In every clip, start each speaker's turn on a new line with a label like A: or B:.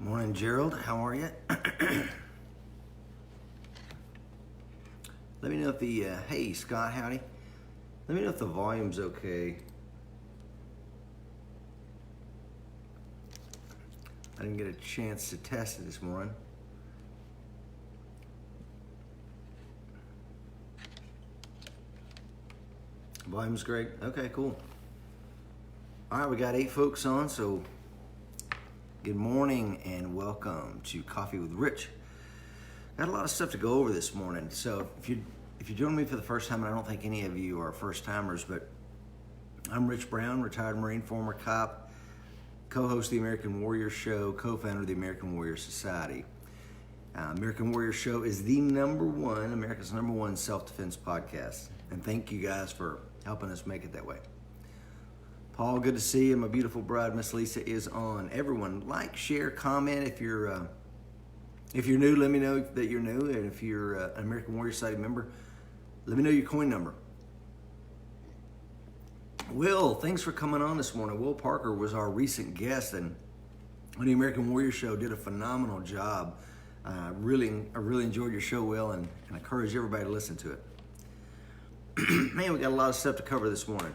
A: Morning, Gerald. How are you? Let me know if the, hey, Scott, howdy. Let me know if the volume's okay. I didn't get a chance to test it this morning. Volume's great. Okay, cool. All right, we got 8 folks on, so good morning and welcome to Coffee with Rich. Got a lot of stuff to go over this morning. So if you join me for the first time, and I don't think any of you are first timers, but I'm Rich Brown, retired Marine, former cop, co-host of the American Warrior Show, co-founder of the American Warrior Society. American Warrior Show is America's number one self-defense podcast. And thank you guys for helping us make it that way. Paul, good to see you. My beautiful bride, Miss Lisa, is on. Everyone, like, share, comment. If you're new, let me know that you're new. And if you're an American Warrior Society member, let me know your coin number. Will, thanks for coming on this morning. Will Parker was our recent guest, and on the American Warrior Show did a phenomenal job. I really enjoyed your show, Will, and I encourage everybody to listen to it. Man, we got a lot of stuff to cover this morning.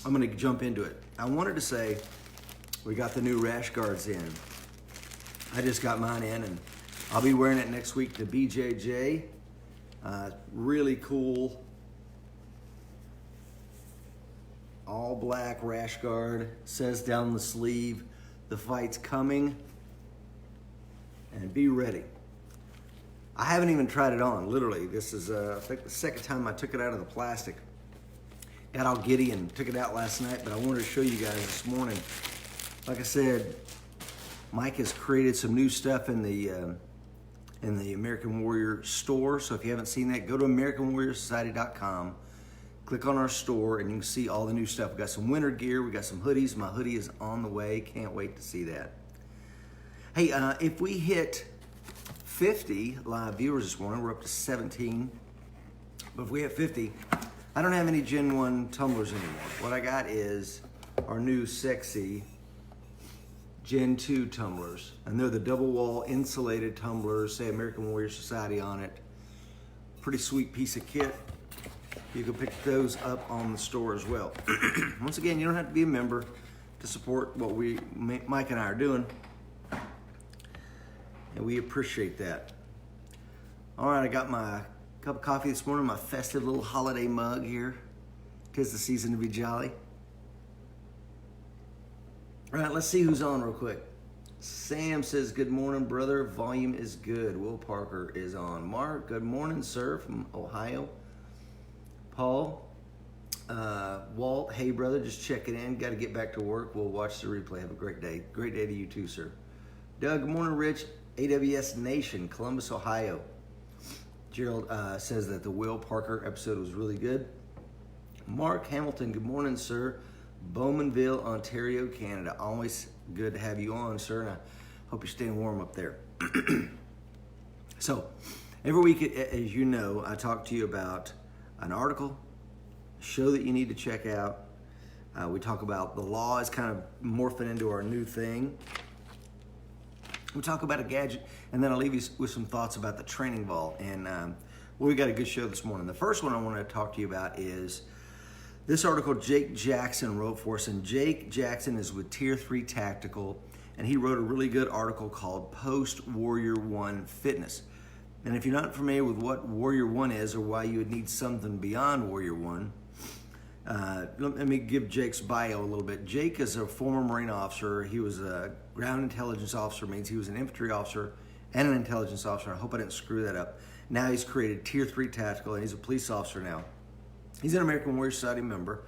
A: I'm going to jump into it. I wanted to say we got the new Rash Guards in. I just got mine in, and I'll be wearing it next week to BJJ. Really cool. All black Rash Guard. Says down the sleeve, the fight's coming. And be ready. I haven't even tried it on, literally. This is, I think, the second time I took it out of the plastic. Got all giddy and took it out last night, but I wanted to show you guys this morning. Like I said, Mike has created some new stuff in the American Warrior store. So if you haven't seen that, go to AmericanWarriorSociety.com. Click on our store and you can see all the new stuff. We got some winter gear. We got some hoodies. My hoodie is on the way. Can't wait to see that. Hey, if we hit 50 live viewers this morning, we're up to 17. But if we hit 50, I don't have any Gen 1 tumblers anymore. What I got is our new sexy Gen 2 tumblers. And they're the double wall insulated tumblers, say American Warrior Society on it. Pretty sweet piece of kit. You can pick those up on the store as well. Once again, you don't have to be a member to support what Mike and I are doing. And we appreciate that. All right, I got my cup of coffee this morning, my festive little holiday mug here. 'Tis the season to be jolly. All right, let's see who's on real quick. Sam says, good morning, brother. Volume is good. Will Parker is on. Mark, good morning, sir, from Ohio. Paul, Walt, hey, brother, just checking in. Got to get back to work. We'll watch the replay. Have a great day. Great day to you too, sir. Doug, good morning, Rich. AWS Nation, Columbus, Ohio. Gerald says that the Will Parker episode was really good. Mark Hamilton, good morning, sir. Bowmanville, Ontario, Canada. Always good to have you on, sir, and I hope you're staying warm up there. So, every week, as you know, I talk to you about an article, a show that you need to check out. We talk about the law is kind of morphing into our new thing. We talk about a gadget, and then I'll leave you with some thoughts about the training vault. And we got a good show this morning. The first one I want to talk to you about is this article Jake Jackson wrote for us. And Jake Jackson is with Tier 3 Tactical, and he wrote a really good article called Post Warrior 1 Fitness. And if you're not familiar with what Warrior 1 is or why you would need something beyond Warrior 1, let me give Jake's bio a little bit. Jake is a former Marine officer. He was a ground intelligence officer, means he was an infantry officer and an intelligence officer. I hope I didn't screw that up. Now he's created Tier 3 Tactical, and he's a police officer now. He's an American Warrior Society member.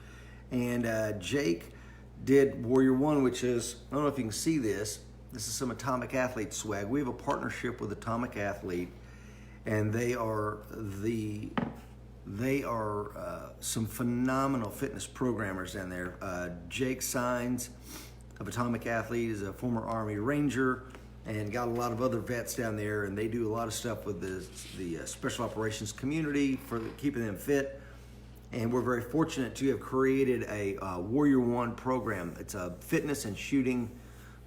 A: And Jake did Warrior 1, which is, I don't know if you can see this. This is some Atomic Athlete swag. We have a partnership with Atomic Athlete, and they are some phenomenal fitness programmers down there. Jake Signs of Atomic Athlete is a former Army Ranger and got a lot of other vets down there, and they do a lot of stuff with the special operations community for keeping them fit. And we're very fortunate to have created a Warrior 1 program. It's a fitness and shooting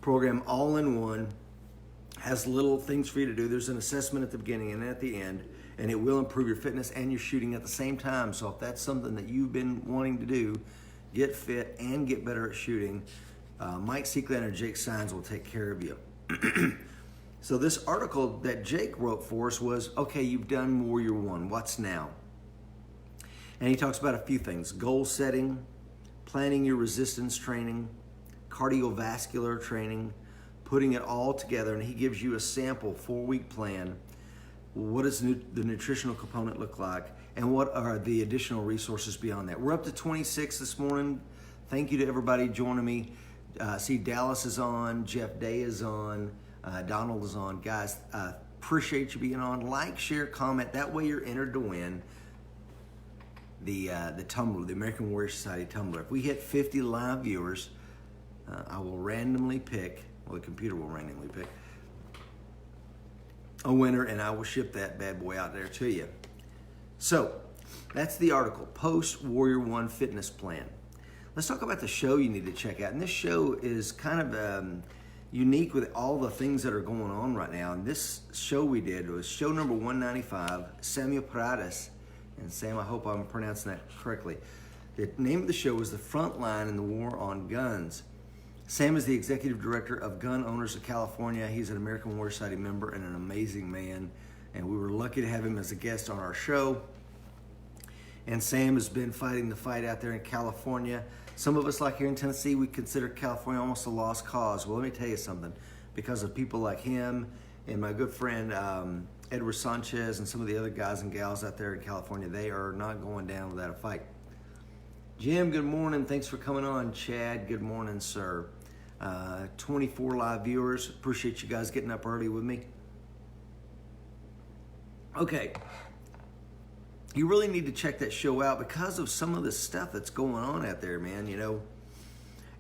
A: program all in one. Has little things for you to do. There's an assessment at the beginning and at the end, and it will improve your fitness and your shooting at the same time. So if that's something that you've been wanting to do, get fit and get better at shooting, Mike Seekland or Jake Sines will take care of you. So this article that Jake wrote for us was, okay, you've done Warrior 1, what's now? And he talks about a few things: goal setting, planning your resistance training, cardiovascular training, putting it all together, and he gives you a sample 4-week plan. What does the nutritional component look like, and what are the additional resources beyond that? We're up to 26 this morning. Thank you to everybody joining me. See, Dallas is on, Jeff Day is on, Donald is on. Guys, appreciate you being on. Like, share, comment. That way you're entered to win the tumbler, the American Warrior Society tumbler. If we hit 50 live viewers, I will randomly pick, well, the computer will randomly pick a winner, and I will ship that bad boy out there to you. So that's the article, Post Warrior 1 Fitness Plan. Let's talk about the show you need to check out. And this show is kind of unique with all the things that are going on right now. And this show we did was show number 195, Samuel Paredes. And Sam, I hope I'm pronouncing that correctly. The name of the show was The Front Line in the War on Guns. Sam is the executive director of Gun Owners of California. He's an American Warrior Society member and an amazing man. And we were lucky to have him as a guest on our show. And Sam has been fighting the fight out there in California. Some of us, like here in Tennessee, we consider California almost a lost cause. Well, let me tell you something. Because of people like him and my good friend Edward Sanchez and some of the other guys and gals out there in California, they are not going down without a fight. Jim, good morning. Thanks for coming on. Chad, good morning, sir. 24 live viewers. Appreciate you guys getting up early with me. Okay. You really need to check that show out because of some of the stuff that's going on out there, man. You know,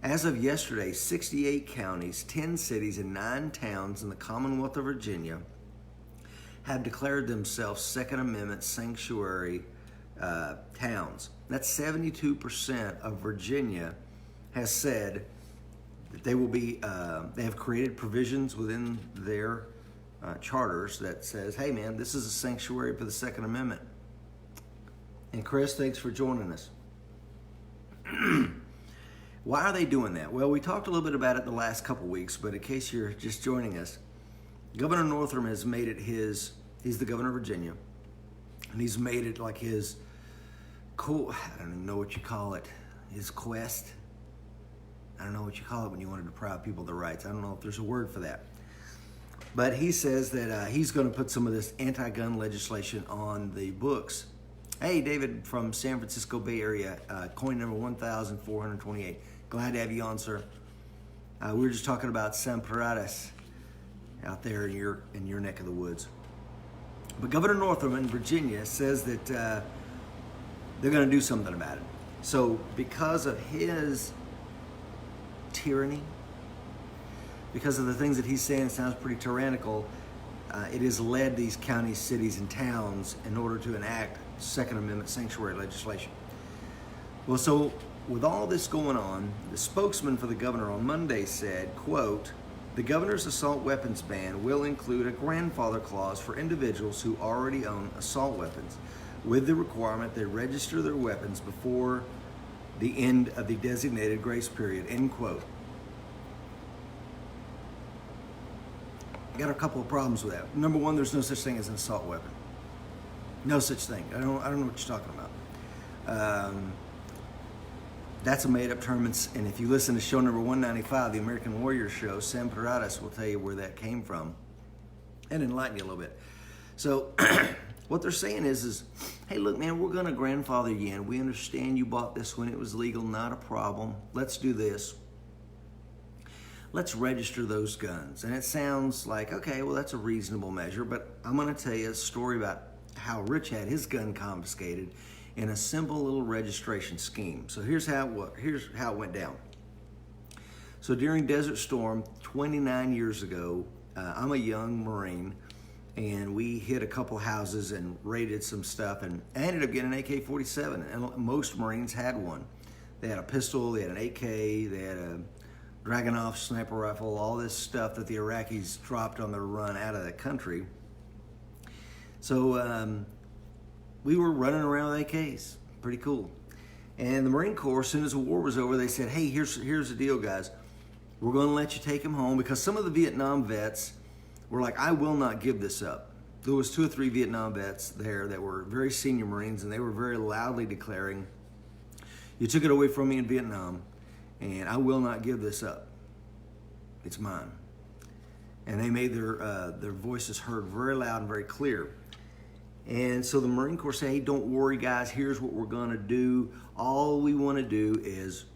A: as of yesterday, 68 counties, 10 cities, and 9 towns in the Commonwealth of Virginia have declared themselves Second Amendment sanctuary towns. That's 72% of Virginia has said that they will be, they have created provisions within their charters that says, hey man, this is a sanctuary for the Second Amendment. And Chris, thanks for joining us. Why are they doing that? Well, we talked a little bit about it the last couple weeks, but in case you're just joining us, Governor Northam has made it he's the governor of Virginia, and he's made it like his cool, I don't even know what you call it, his quest. I don't know what you call it when you want to deprive people of their rights. I don't know if there's a word for that. But he says that he's going to put some of this anti-gun legislation on the books. Hey, David from San Francisco Bay Area, coin number 1,428. Glad to have you on, sir. We were just talking about Sam Paredes out there in your neck of the woods. But Governor Northam in Virginia says that they're going to do something about it. So because of his tyranny, because of the things that he's saying, it sounds pretty tyrannical, it has led these counties, cities, and towns in order to enact Second Amendment sanctuary legislation. Well, so with all this going on, the spokesman for the governor on Monday said, quote, the governor's assault weapons ban will include a grandfather clause for individuals who already own assault weapons, with the requirement they register their weapons before the end of the designated grace period, end quote. I got a couple of problems with that. Number one, there's no such thing as an assault weapon. No such thing. I don't know what you're talking about. That's a made-up term, and if you listen to show number 195, the American Warrior Show, Sam Paredes will tell you where that came from and enlighten you a little bit. So what they're saying is, hey, look, man, we're going to grandfather you in. We understand you bought this when it was legal, not a problem. Let's do this. Let's register those guns. And it sounds like, okay, well, that's a reasonable measure, but I'm going to tell you a story about how Rich had his gun confiscated in a simple little registration scheme. So here's how it went down. So during Desert Storm 29 years ago, I'm a young Marine, and we hit a couple houses and raided some stuff, and I ended up getting an AK-47, and most Marines had one. They had a pistol, they had an AK, they had Dragunov sniper rifle, all this stuff that the Iraqis dropped on their run out of the country. So we were running around with AKs. Pretty cool. And the Marine Corps, as soon as the war was over, they said, hey, here's the deal, guys. We're going to let you take him home, because some of the Vietnam vets were like, I will not give this up. There was 2 or 3 Vietnam vets there that were very senior Marines, and they were very loudly declaring, you took it away from me in Vietnam, and I will not give this up. It's mine. And they made their voices heard very loud and very clear. And so the Marine Corps said, hey, don't worry, guys. Here's what we're going to do. All we want to do is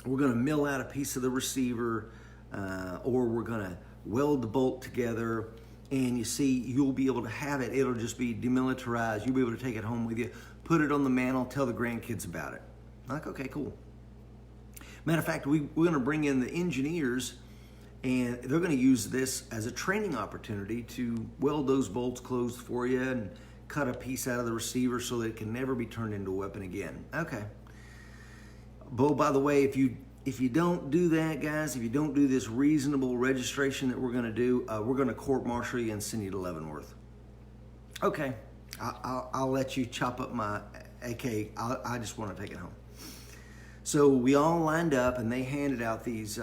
A: we're going to mill out a piece of the receiver, or we're going to weld the bolt together. And you see, you'll be able to have it. It'll just be demilitarized. You'll be able to take it home with you, put it on the mantle, tell the grandkids about it. I'm like, okay, cool. Matter of fact, we're going to bring in the engineers, and they're going to use this as a training opportunity to weld those bolts closed for you and cut a piece out of the receiver so that it can never be turned into a weapon again. Okay. But by the way, if you don't do that, guys, if you don't do this reasonable registration that we're going to do, we're going to court-martial you and send you to Leavenworth. Okay. I'll let you chop up my AK. I just want to take it home. So we all lined up, and they handed out these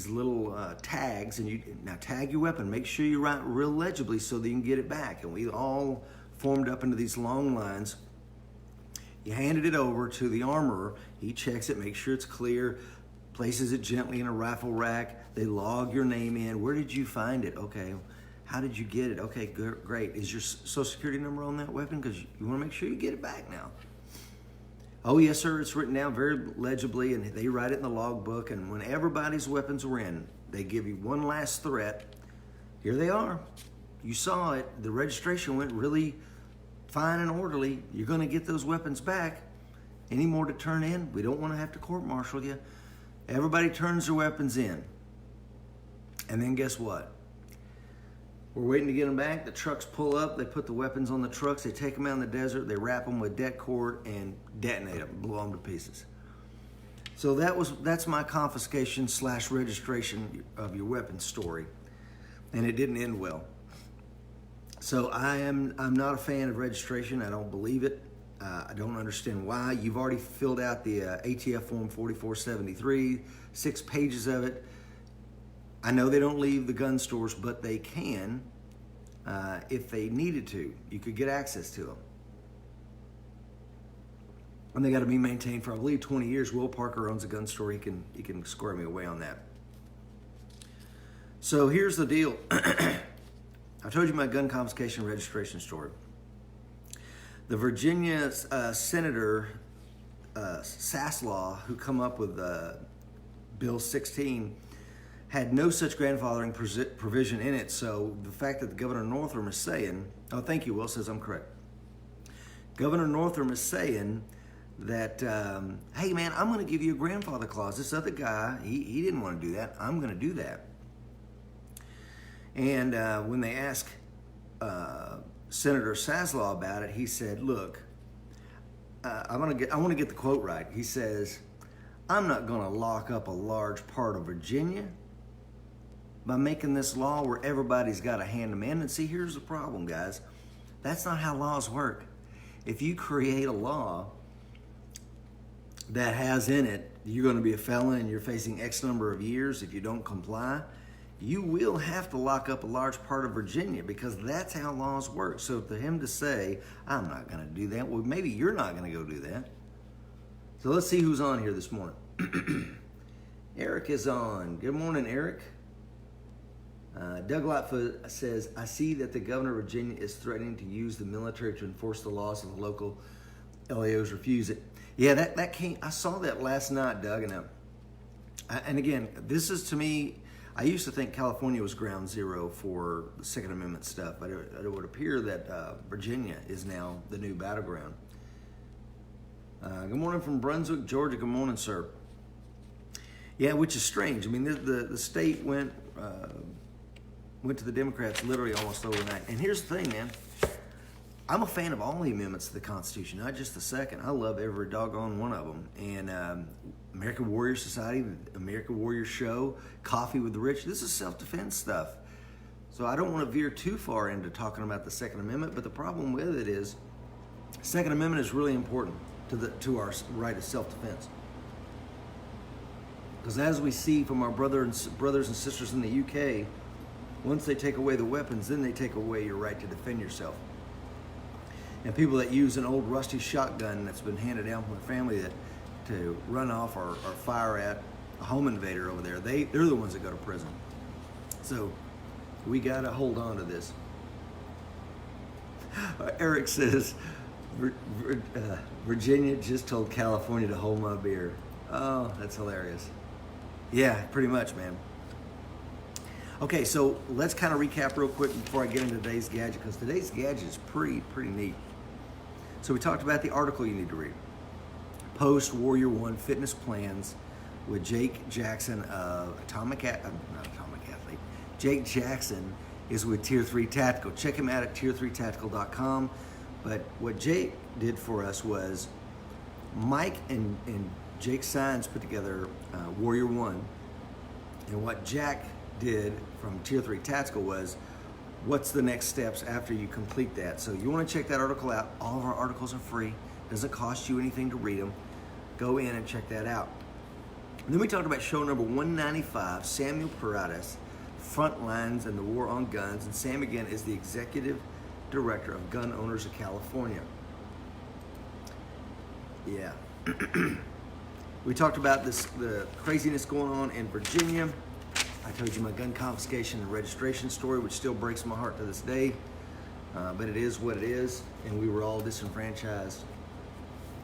A: little tags, and now tag your weapon. Make sure you write real legibly so that you can get it back. And we all formed up into these long lines. You handed it over to the armorer. He checks it, makes sure it's clear, places it gently in a rifle rack. They log your name in. Where did you find it? Okay. How did you get it? Okay, great. Is your social security number on that weapon? Because you want to make sure you get it back now. Oh, yes, sir. It's written down very legibly, and they write it in the logbook. And when everybody's weapons were in, they give you one last threat. Here they are. You saw it. The registration went really fine and orderly. You're going to get those weapons back. Any more to turn in? We don't want to have to court-martial you. Everybody turns their weapons in. And then guess what? We're waiting to get them back. The trucks pull up. They put the weapons on the trucks. They take them out in the desert. They wrap them with det cord and detonate them, blow them to pieces. So that's my confiscation / registration of your weapons story, and it didn't end well. So I'm not a fan of registration. I don't believe it. I don't understand why. You've already filled out the ATF form 4473, 6 pages of it. I know they don't leave the gun stores, but they can if they needed to. You could get access to them. And they got to be maintained for, I believe, 20 years. Will Parker owns a gun store. He can square me away on that. So here's the deal. I told you my gun confiscation registration story. The Virginia Senator Saslaw, who come up with Bill 16, had no such grandfathering provision in it. So the fact that Governor Northam is saying, oh, thank you, Will says I'm correct. Governor Northam is saying that, hey, man, I'm going to give you a grandfather clause. This other guy, he didn't want to do that. I'm going to do that. And when they asked Senator Saslaw about it, he said, look, I want to get the quote right. He says, I'm not going to lock up a large part of Virginia by making this law where everybody's got to hand them in. And see, here's the problem, guys. That's not how laws work. If you create a law that has in it, you're going to be a felon and you're facing X number of years if you don't comply, you will have to lock up a large part of Virginia, because that's how laws work. So for him to say, I'm not going to do that, well, maybe you're not going to go do that. So let's see who's on here this morning. Eric is on. Good morning, Eric. Doug Lightfoot says, I see that the governor of Virginia is threatening to use the military to enforce the laws if the local LAOs refuse it. Yeah, that came. I saw that last night, Doug. And again, this is, to me, I used to think California was ground zero for the Second Amendment stuff, but it would appear that Virginia is now the new battleground. Good morning from Brunswick, Georgia. Good morning, sir. Yeah, which is strange. I mean, the state went to the Democrats literally almost overnight. And here's the thing, man. I'm a fan of all the amendments to the Constitution, not just the second. I love every doggone one of them. And American Warrior Society, American Warrior Show, Coffee with the Rich, this is self-defense stuff. So I don't want to veer too far into talking about the Second Amendment, but the problem with it is Second Amendment is really important to our right of self-defense. Because as we see from our brothers and sisters in the UK, once they take away the weapons, then they take away your right to defend yourself. And people that use an old rusty shotgun that's been handed down from their family to run off or fire at a home invader over there, they're the ones that go to prison. So we got to hold on to this. Eric says, Virginia just told California to hold my beer. Oh, that's hilarious. Yeah, pretty much, man. Okay, so let's kind of recap real quick before I get into today's gadget, because today's gadget is pretty neat. So we talked about the article you need to read. Post Warrior One Fitness Plans with Jake Jackson of not Atomic Athlete. Jake Jackson is with Tier 3 Tactical. Check him out at tier3tactical.com. But what Jake did for us was Mike and Jake Signs put together Warrior One. And what Jack did from Tier 3 Tactical was, what's the next steps after you complete that? So you want to check that article out. All of our articles are free. Doesn't cost you anything to read them. Go in and check that out. And then we talked about show number 195, Samuel Paredes, Front Lines and the War on Guns. And Sam, again, is the Executive Director of Gun Owners of California. Yeah. We talked about the craziness going on in Virginia. I told you my gun confiscation and registration story, which still breaks my heart to this day. But it is what it is, and we were all disenfranchised.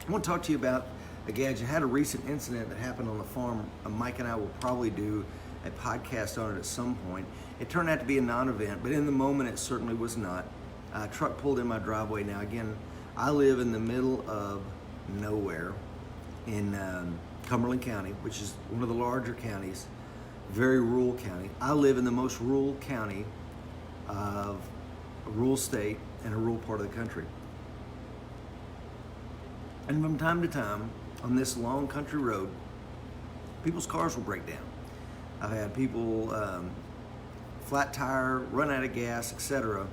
A: I want to talk to you about a gadget. I had a recent incident that happened on the farm. Mike and I will probably do a podcast on it at some point. It turned out to be a non-event, but in the moment it certainly was not. A truck pulled in my driveway. Now again, I live in the middle of nowhere in Cumberland County, which is one of the larger counties, very rural county. I live in the most rural county of a rural state and a rural part of the country. And from time to time, on this long country road, people's cars will break down. I've had people flat tire, run out of gas, etc.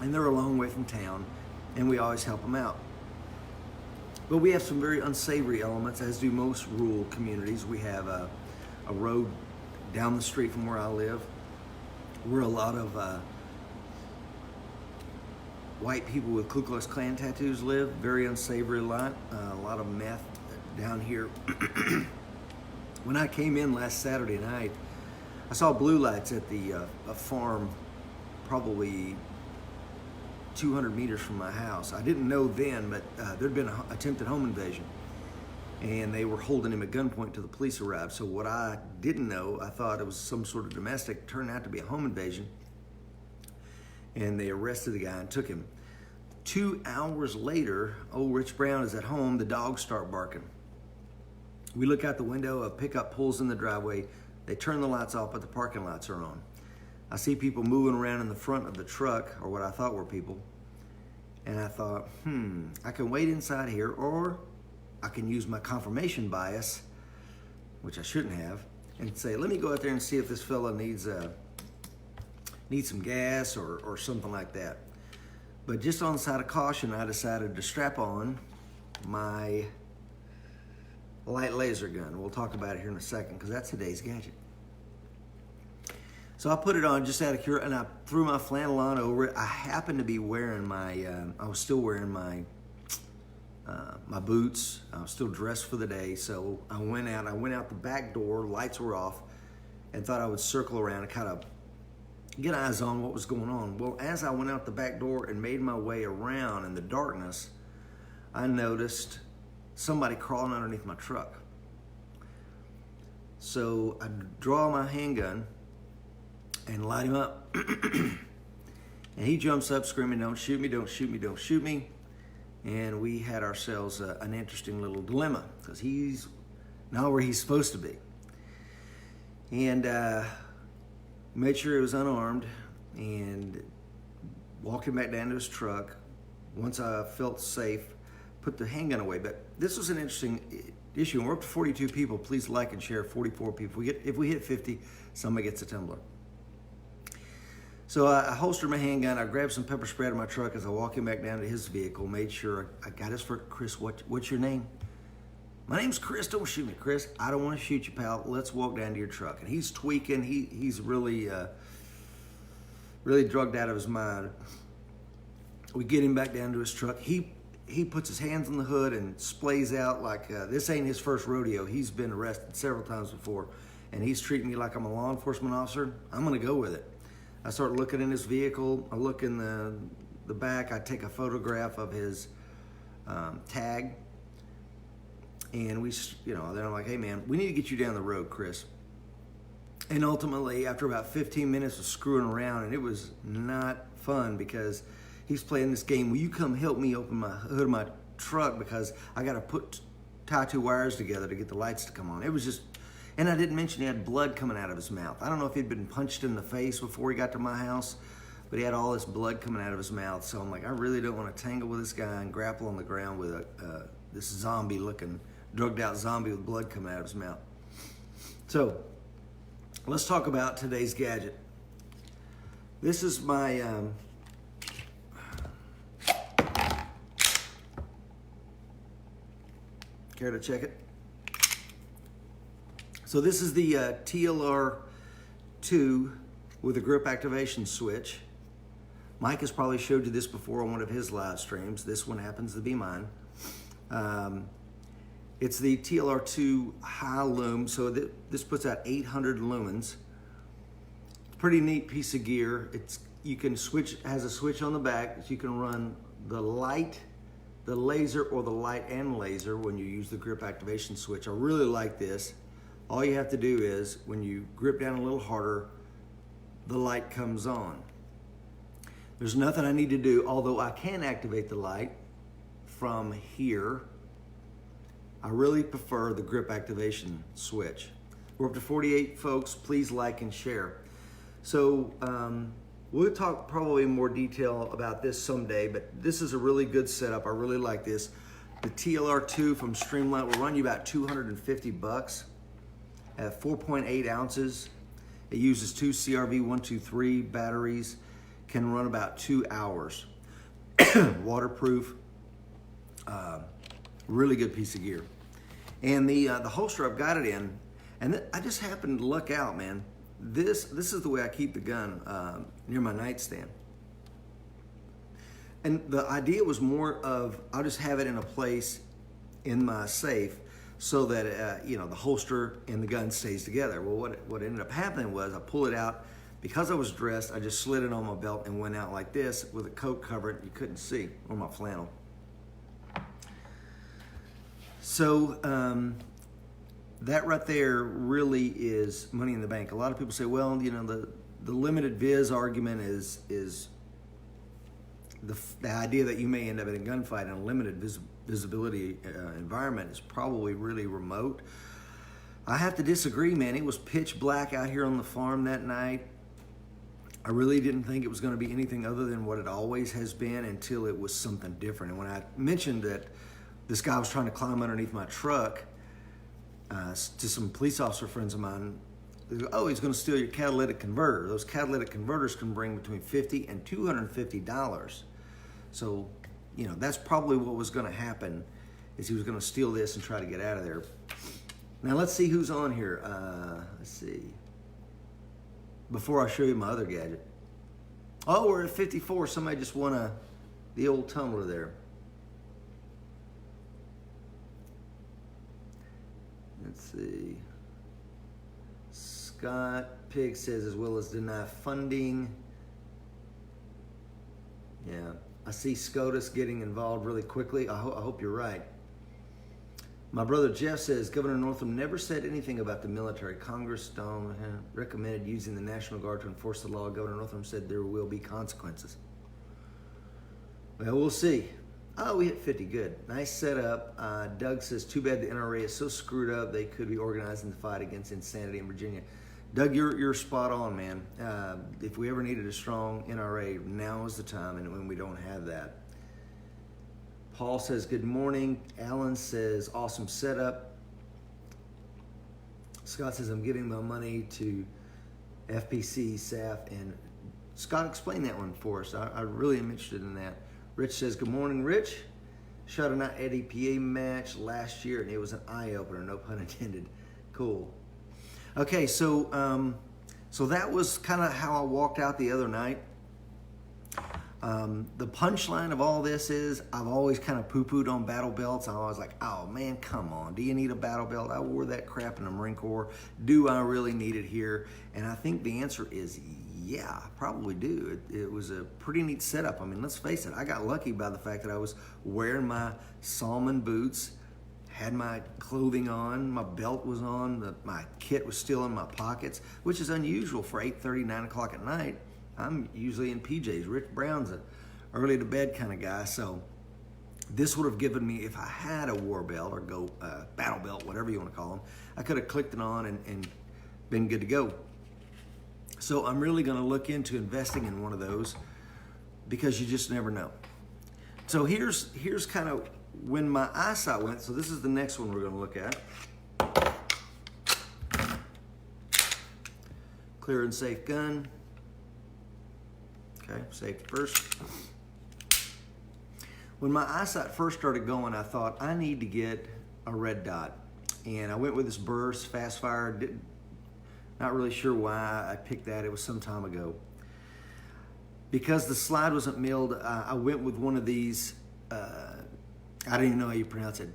A: And they're a long way from town, and we always help them out. But we have some very unsavory elements, as do most rural communities. We have a road down the street from where I live, where a lot of white people with Ku Klux Klan tattoos live. Very unsavory lot. A lot of meth down here. When I came in last Saturday night, I saw blue lights at the a farm probably 200 meters from my house. I didn't know then, but there'd been an attempted home invasion, and they were holding him at gunpoint till the police arrived. So what I didn't know, I thought it was some sort of domestic, turned out to be a home invasion, and they arrested the guy and took him. 2 hours later, old Rich Brown is at home. The dogs start barking. We look out the window, a pickup pulls in the driveway. They turn the lights off, but the parking lights are on. I see people moving around in the front of the truck, or what I thought were people. And I thought, I can wait inside here, or I can use my confirmation bias, which I shouldn't have, and say, let me go out there and see if this fella needs some gas or something like that. But just on the side of caution, I decided to strap on my light laser gun. We'll talk about it here in a second, because that's today's gadget. So I put it on just out of curiosity, and I threw my flannel on over it. I happened to be wearing I was still wearing my boots. I was still dressed for the day, so I went out the back door, lights were off, and thought I would circle around and kind of get eyes on what was going on. Well, as I went out the back door and made my way around in the darkness, I noticed somebody crawling underneath my truck. So I draw my handgun and light him up. And he jumps up screaming, don't shoot me, don't shoot me, don't shoot me. And we had ourselves an interesting little dilemma, because he's not where he's supposed to be. And made sure he was unarmed and walked him back down to his truck, once I felt safe, put the handgun away. But this was an interesting issue. And we're up to 42 people. Please like and share. 44 people. If we hit 50, somebody gets a tumbler. So I holstered my handgun. I grabbed some pepper spray out of my truck as I walked him back down to his vehicle. Made sure I got his first. Chris, what's your name? My name's Chris. Don't shoot me, Chris. I don't want to shoot you, pal. Let's walk down to your truck. And he's tweaking. He's really drugged out of his mind. We get him back down to his truck. He puts his hands on the hood and splays out like this ain't his first rodeo. He's been arrested several times before, and he's treating me like I'm a law enforcement officer. I'm gonna go with it. I start looking in his vehicle. I look in the back. I take a photograph of his tag, and then I'm like, hey man, we need to get you down the road, Chris. And ultimately, after about 15 minutes of screwing around, and it was not fun because he's playing this game. Will you come help me open my hood of my truck because I got to tie two wires together to get the lights to come on. It was just, and I didn't mention he had blood coming out of his mouth. I don't know if he'd been punched in the face before he got to my house, but he had all this blood coming out of his mouth. So I'm like, I really don't want to tangle with this guy and grapple on the ground with this zombie-looking, drugged-out zombie with blood coming out of his mouth. So let's talk about today's gadget. This is my care to check it? So this is the TLR-2 with a grip activation switch. Mike has probably showed you this before on one of his live streams. This one happens to be mine. It's the TLR-2 high lume, so this puts out 800 lumens. Pretty neat piece of gear. You can switch. It has a switch on the back, so you can run the light, the laser, or the light and laser when you use the grip activation switch. I really like this. All you have to do is, when you grip down a little harder, the light comes on. There's nothing I need to do, although I can activate the light from here. I really prefer the grip activation switch. We're up to 48 folks. Please like and share. So we'll talk probably in more detail about this someday, but this is a really good setup. I really like this. The TLR-2 from Streamlight will run you about $250 at 4.8 ounces. It uses two CRV123 batteries, can run about 2 hours. Waterproof, really good piece of gear. And the holster I've got it in, and I just happened to luck out, man. This is the way I keep the gun near my nightstand. And the idea was more of, I'll just have it in a place in my safe so that the holster and the gun stays together. Well, what ended up happening was I pulled it out. Because I was dressed, I just slid it on my belt and went out like this with a coat covered. You couldn't see, or my flannel. So that right there really is money in the bank. A lot of people say, well, the limited viz argument is the idea that you may end up in a gunfight in a limited visibility environment is probably really remote. I have to disagree, man. It was pitch black out here on the farm that night. I really didn't think it was going to be anything other than what it always has been until it was something different. And when I mentioned that this guy was trying to climb underneath my truck to some police officer friends of mine, they go, oh, he's going to steal your catalytic converter. Those catalytic converters can bring between $50 and $250. So, that's probably what was going to happen, is he was going to steal this and try to get out of there. Now let's see who's on here. Let's see. Before I show you my other gadget. Oh, we're at 54. Somebody just won the old tumbler there. Let's see. Scott Pig says, as well as deny funding. Yeah, I see SCOTUS getting involved really quickly. I hope you're right. My brother Jeff says, Governor Northam never said anything about the military. Congress recommended using the National Guard to enforce the law. Governor Northam said there will be consequences. Well, we'll see. Oh, we hit 50. Good. Nice setup. Doug says, too bad the NRA is so screwed up they could be organizing the fight against insanity in Virginia. Doug, you're spot on, man. If we ever needed a strong NRA, now is the time, and when we don't have that. Paul says, good morning. Alan says, awesome setup. Scott says, I'm giving my money to FPC, SAF, and Scott, explain that one for us. I really am interested in that. Rich says, good morning, Rich. Shot a night ADPA match last year, and it was an eye-opener, no pun intended. Cool. Okay, so that was kind of how I walked out the other night. The punchline of all this is I've always kind of poo-pooed on battle belts. I'm always like, oh man, come on. Do you need a battle belt? I wore that crap in the Marine Corps. Do I really need it here? And I think the answer is yeah, I probably do. It was a pretty neat setup. I mean, let's face it. I got lucky by the fact that I was wearing my Salmon boots, had my clothing on, my belt was on, my kit was still in my pockets, which is unusual for 8:30, 9 o'clock at night. I'm usually in PJs. Rich Brown's an early to bed kind of guy, so this would have given me, if I had a war belt or battle belt, whatever you want to call them, I could have clicked it on and been good to go. So I'm really going to look into investing in one of those because you just never know. So here's kind of when my eyesight went. So this is the next one we're going to look at. Clear and safe gun. Okay, safety first. When my eyesight first started going, I thought I need to get a red dot. And I went with this Burst fast fire. Not really sure why I picked that. It was some time ago. Because the slide wasn't milled, I went with one of these, I don't even know how you pronounce it,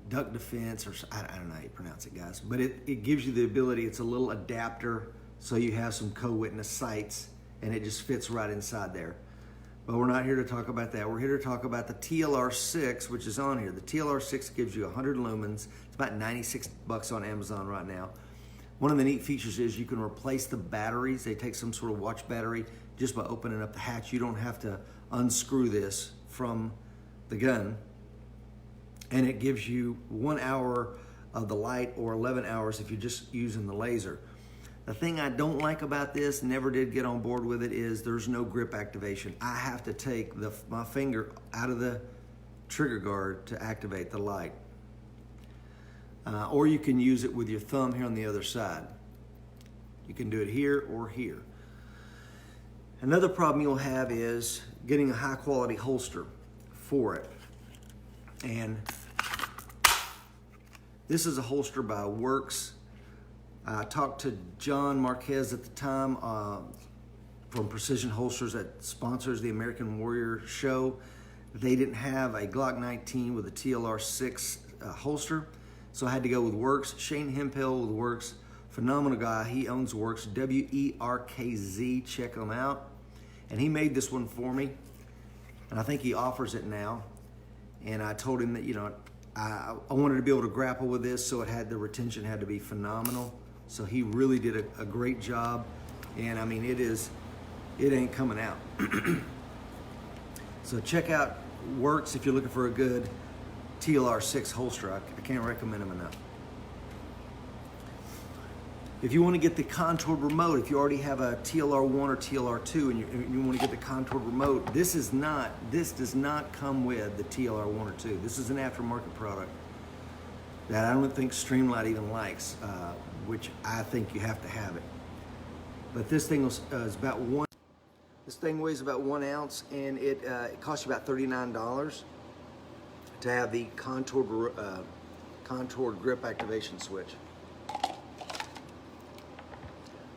A: duck defense, or I don't know how you pronounce it, guys. But it gives you the ability, it's a little adapter, so you have some co-witness sights, and it just fits right inside there. But we're not here to talk about that. We're here to talk about the TLR-6, which is on here. The TLR-6 gives you 100 lumens. It's about $96 on Amazon right now. One of the neat features is you can replace the batteries. They take some sort of watch battery just by opening up the hatch. You don't have to unscrew this from the gun. And it gives you 1 hour of the light or 11 hours if you're just using the laser. The thing I don't like about this, never did get on board with it, is there's no grip activation. I have to take my finger out of the trigger guard to activate the light. Or you can use it with your thumb here on the other side. You can do it here or here. Another problem you'll have is getting a high quality holster for it. And this is a holster by Works. I talked to John Marquez at the time from Precision Holsters that sponsors the American Warrior show. They didn't have a Glock 19 with a TLR-6 holster, so I had to go with Works. Shane Hemphill with Works, phenomenal guy. He owns Works, WERKZ, check him out. And he made this one for me, and I think he offers it now. And I told him that, you know, I wanted to be able to grapple with this, so the retention had to be phenomenal. So he really did a great job, and I mean, it ain't coming out. So check out Works if you're looking for a good TLR-6 holster. I can't recommend them enough. If you want to get the contoured remote, if you already have a TLR-1 or TLR-2 and you want to get the contoured remote, this does not come with the TLR-1 or 2. This is an aftermarket product that I don't think Streamlight even likes, which I think you have to have it. But this thing is about this thing weighs about 1 ounce, and it costs you about $39 to have the contoured grip activation switch.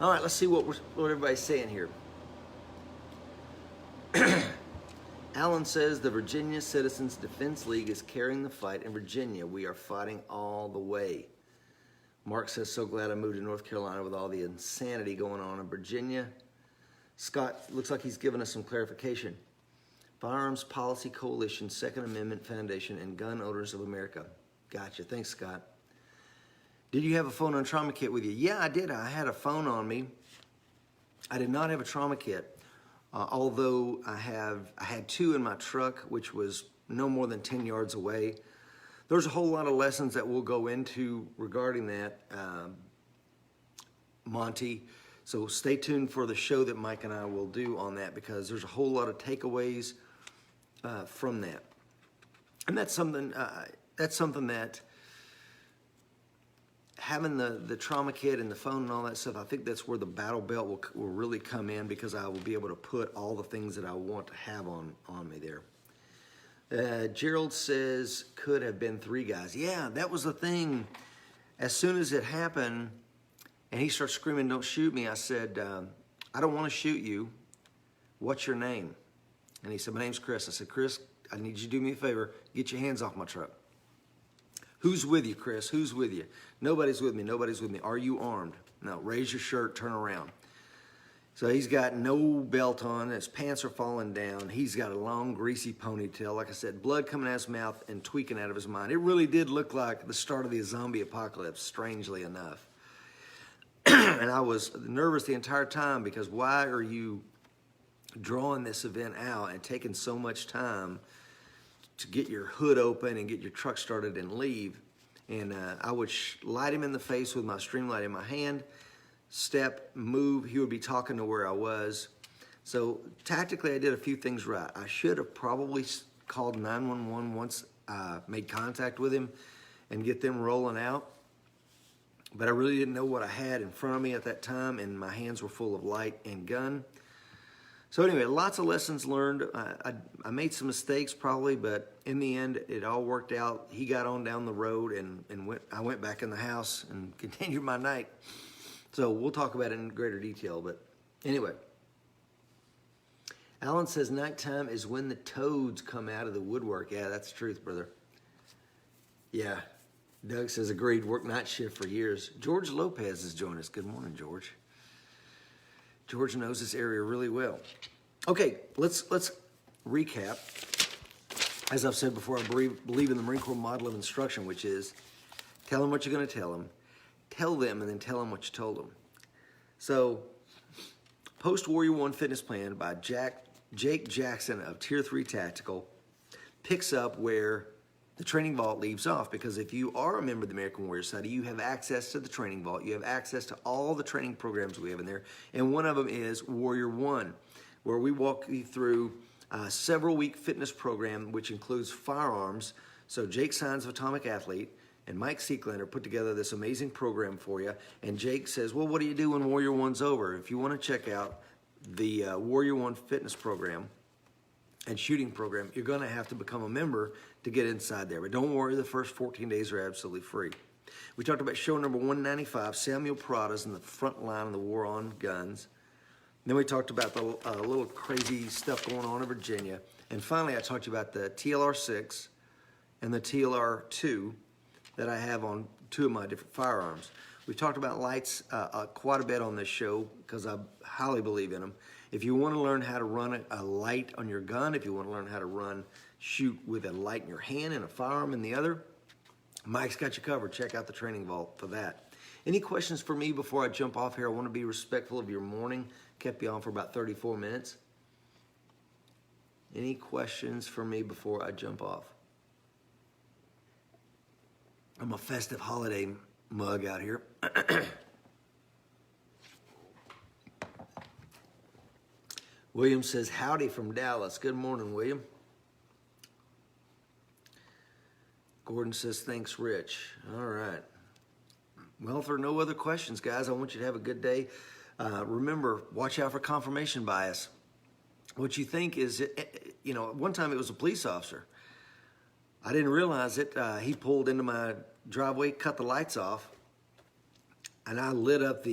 A: All right, let's see what everybody's saying here. Alan says the Virginia Citizens Defense League is carrying the fight in Virginia. We are fighting all the way. Mark says, so glad I moved to North Carolina with all the insanity going on in Virginia. Scott looks like he's given us some clarification. Firearms Policy Coalition, Second Amendment Foundation, and Gun Owners of America. Gotcha. Thanks, Scott. Did you have a phone and trauma kit with you? Yeah, I did. I had a phone on me. I did not have a trauma kit, although I had 2 in my truck, which was no more than 10 yards away. There's a whole lot of lessons that we'll go into regarding that, Monty. So stay tuned for the show that Mike and I will do on that, because there's a whole lot of takeaways from that. And that's something that having the trauma kit and the phone and all that stuff, I think that's where the battle belt will really come in, because I will be able to put all the things that I want to have on me there. Gerald says, could have been 3 guys. Yeah, that was the thing. As soon as it happened and he starts screaming, don't shoot me, I said, I don't want to shoot you. What's your name? And he said, my name's Chris. I said, Chris, I need you to do me a favor. Get your hands off my truck. Who's with you, Chris? Who's with you? Nobody's with me. Nobody's with me. Are you armed? No. Raise your shirt. Turn around. So he's got no belt on. His pants are falling down. He's got a long, greasy ponytail. Like I said, blood coming out of his mouth and tweaking out of his mind. It really did look like the start of the zombie apocalypse, strangely enough. And I was nervous the entire time, because why are you drawing this event out and taking so much time to get your hood open and get your truck started and leave? And I would light him in the face with my streamlight in my hand, step, move, he would be talking to where I was. So tactically I did a few things right. I should have probably called 911 once I made contact with him and get them rolling out. But I really didn't know what I had in front of me at that time, and my hands were full of light and gun. So anyway, lots of lessons learned. I made some mistakes probably, but in the end, it all worked out. He got on down the road, and I went back in the house and continued my night. So we'll talk about it in greater detail, but anyway. Alan says nighttime is when the toads come out of the woodwork. Yeah, that's the truth, brother. Yeah. Doug says, agreed, worked night shift for years. George Lopez has joined us. Good morning, George. George knows this area really well. Okay, let's recap. As I've said before, I believe in the Marine Corps model of instruction, which is tell them what you're going to tell them, and then tell them what you told them. So, Post Warrior 1 Fitness Plan by Jake Jackson of Tier 3 Tactical picks up where the training vault leaves off, because if you are a member of the American Warrior Society, you have access to the training vault. You have access to all the training programs we have in there, and one of them is Warrior 1, where we walk you through a several-week fitness program, which includes firearms. So Jake Signs of Atomic Athlete and Mike Seeklander put together this amazing program for you, and Jake says, well, what do you do when Warrior 1's over? If you want to check out the Warrior 1 fitness program and shooting program, you're going to have to become a member to get inside there. But don't worry, the first 14 days are absolutely free. We talked about show number 195, Samuel Prada's in the front line of the war on guns. Then we talked about the little crazy stuff going on in Virginia. And finally, I talked to you about the TLR-6 and the TLR-2 that I have on 2 of my different firearms. We've talked about lights quite a bit on this show, because I highly believe in them. If you want to learn how to run a light on your gun, if you want to learn how to shoot with a light in your hand and a firearm in the other, Mike's got you covered. Check out the training vault for that. Any questions for me before I jump off here? I want to be respectful of your morning. Kept you on for about 34 minutes. Any questions for me before I jump off? I'm a festive holiday mug out here. William says, howdy from Dallas. Good morning, William. Gordon says, thanks, Rich. All right. Well, if there are no other questions, guys, I want you to have a good day. Remember, watch out for confirmation bias. What you think is, one time it was a police officer. I didn't realize it. He pulled into my driveway, cut the lights off, and I lit up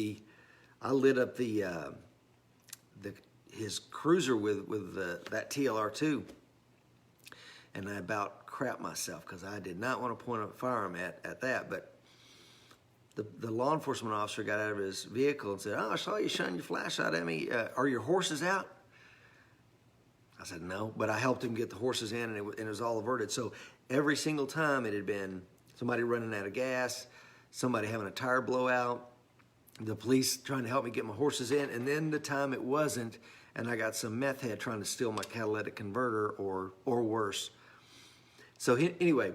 A: his cruiser with that TLR-2, and I about crapped myself, because I did not want to point a firearm at that. But the law enforcement officer got out of his vehicle and said, "Oh, I saw you shine your flashlight at me. Are your horses out?" I said, "No," but I helped him get the horses in, and it was all averted. So every single time it had been somebody running out of gas, somebody having a tire blowout, the police trying to help me get my horses in, and then the time it wasn't, and I got some meth head trying to steal my catalytic converter or worse. So anyway,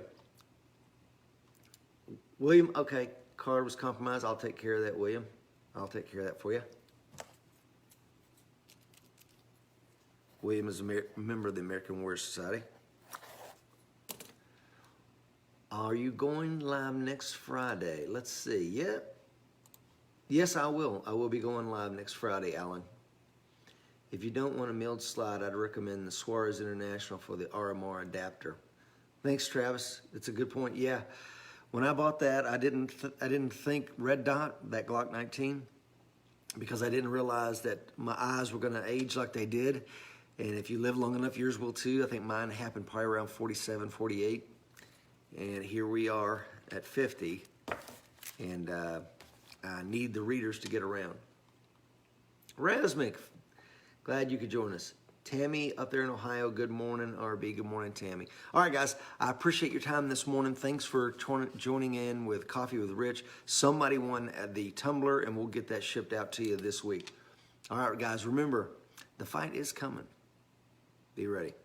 A: William, okay, card was compromised. I'll take care of that, William. I'll take care of that for you. William is a member of the American Warrior Society. Are you going live next Friday? Let's see. Yep. Yes, I will. I will be going live next Friday, Alan. If you don't want a milled slide, I'd recommend the Suarez International for the RMR adapter. Thanks, Travis. It's a good point. Yeah. When I bought that, I didn't think red dot, that Glock 19, because I didn't realize that my eyes were going to age like they did. And if you live long enough, yours will too. I think mine happened probably around 47, 48. And here we are at 50. And I need the readers to get around. Razmik, glad you could join us. Tammy up there in Ohio, good morning. RB, good morning, Tammy. All right, guys, I appreciate your time this morning. Thanks for joining in with Coffee with Rich. Somebody won the tumbler, and we'll get that shipped out to you this week. All right, guys, remember, the fight is coming. Be ready.